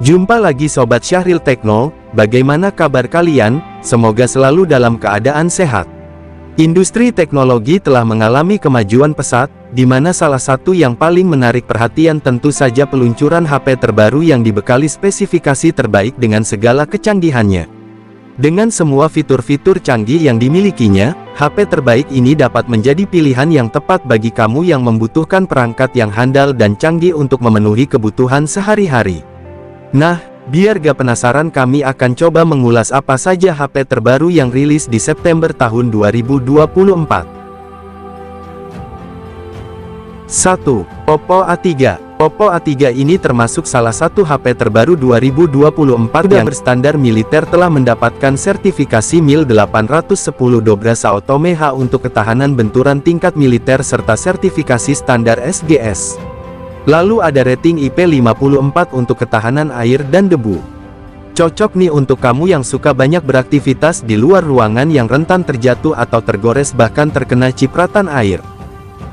Jumpa lagi Sobat Syahril Tekno, bagaimana kabar kalian? Semoga selalu dalam keadaan sehat. Industri teknologi telah mengalami kemajuan pesat, di mana salah satu yang paling menarik perhatian tentu saja peluncuran HP terbaru yang dibekali spesifikasi terbaik dengan segala kecanggihannya. Dengan semua fitur-fitur canggih yang dimilikinya, HP terbaik ini dapat menjadi pilihan yang tepat bagi kamu yang membutuhkan perangkat yang handal dan canggih untuk memenuhi kebutuhan sehari-hari. Nah, biar gak penasaran, kami akan coba mengulas apa saja HP terbaru yang rilis di September tahun 2024. 1. Oppo A3. Oppo A3 ini termasuk salah satu HP terbaru 2024 yang berstandar militer, telah mendapatkan sertifikasi MIL 810 Dobrasa Automeha untuk ketahanan benturan tingkat militer serta sertifikasi standar SGS. Lalu ada rating IP54 untuk ketahanan air dan debu. Cocok nih untuk kamu yang suka banyak beraktivitas di luar ruangan yang rentan terjatuh atau tergores bahkan terkena cipratan air.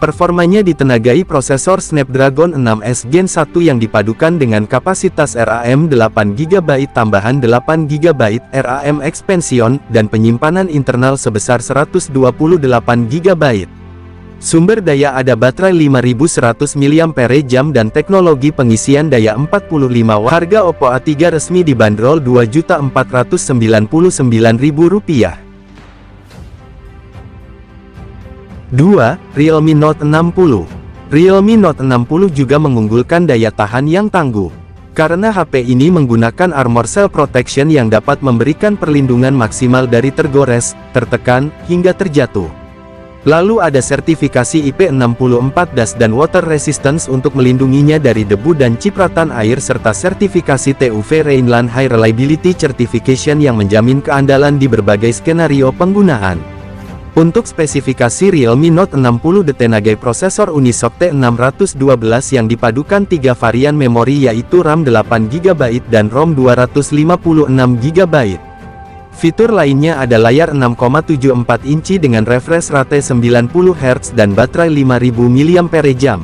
Performanya ditenagai prosesor Snapdragon 6S Gen 1 yang dipadukan dengan kapasitas RAM 8GB tambahan 8GB RAM Expansion dan penyimpanan internal sebesar 128GB. Sumber daya ada baterai 5100 mAh dan teknologi pengisian daya 45 Watt. Harga Oppo A3 resmi dibanderol Rp2.499.000. 2. Realme Note 60. Realme Note 60 juga mengunggulkan daya tahan yang tangguh. Karena HP ini menggunakan Armor Cell Protection yang dapat memberikan perlindungan maksimal dari tergores, tertekan, hingga terjatuh. Lalu ada sertifikasi IP64 DAS dan Water Resistance untuk melindunginya dari debu dan cipratan air serta sertifikasi TUV Rainland High Reliability Certification yang menjamin keandalan di berbagai skenario penggunaan. Untuk spesifikasi Realme Note 60 ditenagai prosesor Unisoc T612 yang dipadukan 3 varian memori yaitu RAM 8GB dan ROM 256GB. Fitur lainnya ada layar 6,74 inci dengan refresh rate 90Hz dan baterai 5000 mAh.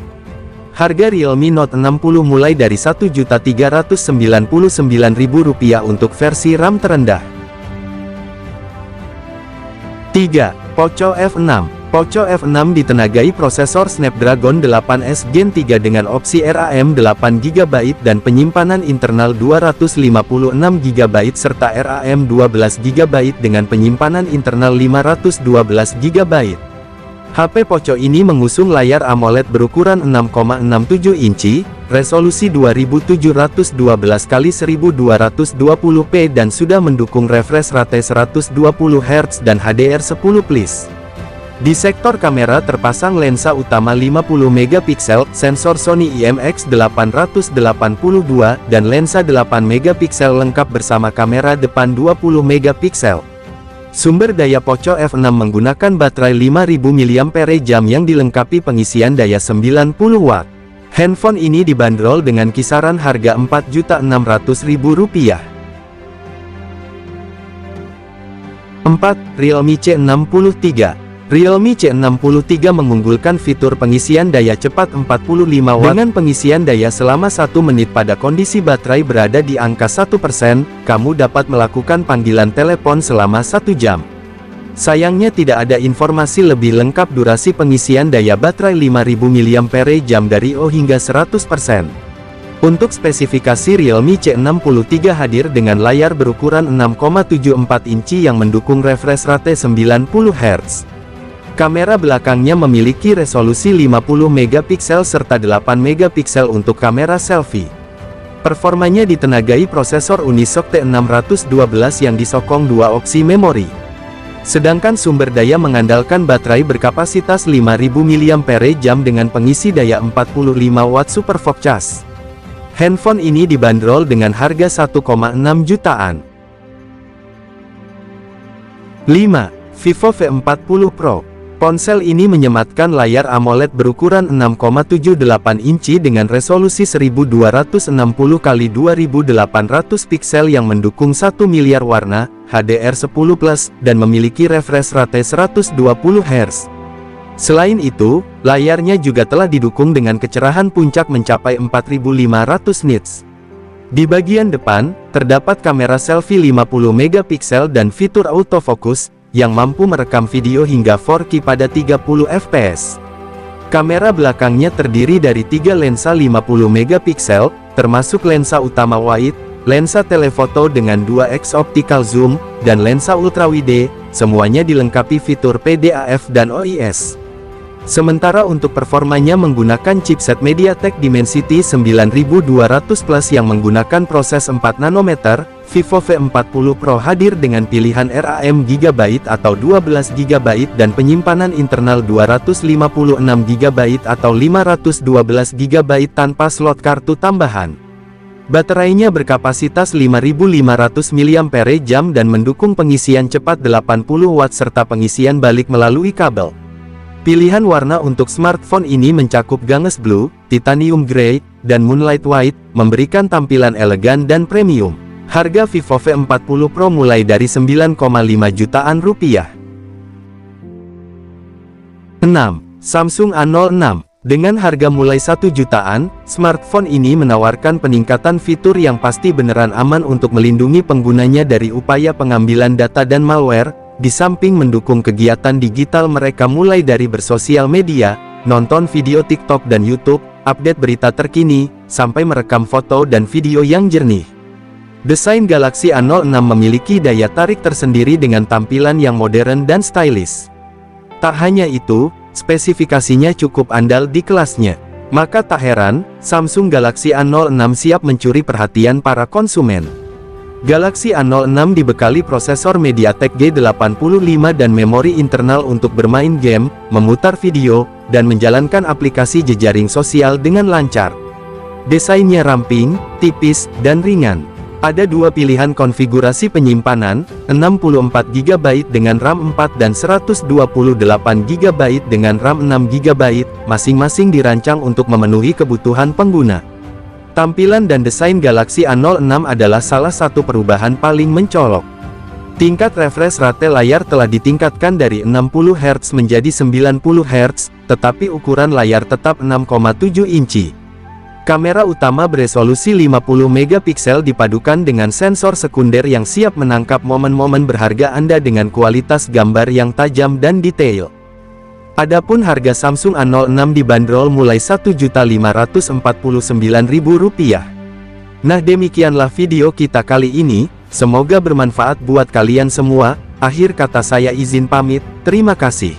Harga Realme Note 60 mulai dari Rp1.399.000 untuk versi RAM terendah. 3. Poco F6. Poco F6 ditenagai prosesor Snapdragon 8S Gen 3 dengan opsi RAM 8GB dan penyimpanan internal 256GB serta RAM 12GB dengan penyimpanan internal 512GB. HP Poco ini mengusung layar AMOLED berukuran 6,67 inci, resolusi 2712x1220p dan sudah mendukung refresh rate 120Hz dan HDR10+. Di sektor kamera terpasang lensa utama 50MP, sensor Sony IMX882, dan lensa 8MP lengkap bersama kamera depan 20MP. Sumber daya Poco F6 menggunakan baterai 5000 mAh yang dilengkapi pengisian daya 90 Watt. Handphone ini dibanderol dengan kisaran harga Rp4.600.000. 4. Realme C63. Realme C63 mengunggulkan fitur pengisian daya cepat 45 Watt dengan pengisian daya selama 1 menit pada kondisi baterai berada di angka 1%, kamu dapat melakukan panggilan telepon selama 1 jam. Sayangnya tidak ada informasi lebih lengkap durasi pengisian daya baterai 5000 mAh dari 0 hingga 100%. Untuk spesifikasi Realme C63 hadir dengan layar berukuran 6,74 inci yang mendukung refresh rate 90Hz. Kamera belakangnya memiliki resolusi 50MP serta 8MP untuk kamera selfie. Performanya ditenagai prosesor Unisoc T612 yang disokong 2 opsi memori. Sedangkan sumber daya mengandalkan baterai berkapasitas 5000 mAh dengan pengisi daya 45 Watt Superfast Charge. Handphone ini dibanderol dengan harga 1,6 jutaan. 5. Vivo V40 Pro. Ponsel ini menyematkan layar AMOLED berukuran 6,78 inci dengan resolusi 1260x2800 piksel yang mendukung 1 miliar warna, HDR10+, dan memiliki refresh rate 120Hz. Selain itu, layarnya juga telah didukung dengan kecerahan puncak mencapai 4500 nits. Di bagian depan, terdapat kamera selfie 50 megapiksel dan fitur autofocus, yang mampu merekam video hingga 4K pada 30 fps. Kamera belakangnya terdiri dari 3 lensa 50 megapiksel, termasuk lensa utama wide, lensa telefoto dengan 2x optical zoom, dan lensa ultrawide, semuanya dilengkapi fitur PDAF dan OIS. Sementara untuk performanya menggunakan chipset MediaTek Dimensity 9200 Plus yang menggunakan proses 4 nanometer, Vivo V40 Pro hadir dengan pilihan RAM GB atau 12 GB dan penyimpanan internal 256 GB atau 512 GB tanpa slot kartu tambahan. Baterainya berkapasitas 5500 mAh dan mendukung pengisian cepat 80 Watt serta pengisian balik melalui kabel. Pilihan warna untuk smartphone ini mencakup Ganges Blue, Titanium Grey, dan Moonlight White, memberikan tampilan elegan dan premium. Harga Vivo V40 Pro mulai dari 9,5 jutaan rupiah. 6. Samsung A06. Dengan harga mulai 1 jutaan, smartphone ini menawarkan peningkatan fitur yang pasti beneran aman untuk melindungi penggunanya dari upaya pengambilan data dan malware, di samping mendukung kegiatan digital mereka mulai dari bersosial media, nonton video TikTok dan YouTube, update berita terkini, sampai merekam foto dan video yang jernih. Desain Galaxy A06 memiliki daya tarik tersendiri dengan tampilan yang modern dan stylish. Tak hanya itu, spesifikasinya cukup andal di kelasnya. Maka tak heran, Samsung Galaxy A06 siap mencuri perhatian para konsumen. Galaxy A06 dibekali prosesor MediaTek G85 dan memori internal untuk bermain game, memutar video, dan menjalankan aplikasi jejaring sosial dengan lancar. Desainnya ramping, tipis, dan ringan. Ada dua pilihan konfigurasi penyimpanan, 64GB dengan RAM 4 dan 128GB dengan RAM 6GB, masing-masing dirancang untuk memenuhi kebutuhan pengguna. Tampilan dan desain Galaxy A06 adalah salah satu perubahan paling mencolok. Tingkat refresh rate layar telah ditingkatkan dari 60Hz menjadi 90Hz, tetapi ukuran layar tetap 6,7 inci. Kamera utama beresolusi 50 megapiksel dipadukan dengan sensor sekunder yang siap menangkap momen-momen berharga Anda dengan kualitas gambar yang tajam dan detail. Adapun harga Samsung A06 dibanderol mulai Rp1.549.000. Nah, demikianlah video kita kali ini, semoga bermanfaat buat kalian semua. Akhir kata saya izin pamit, terima kasih.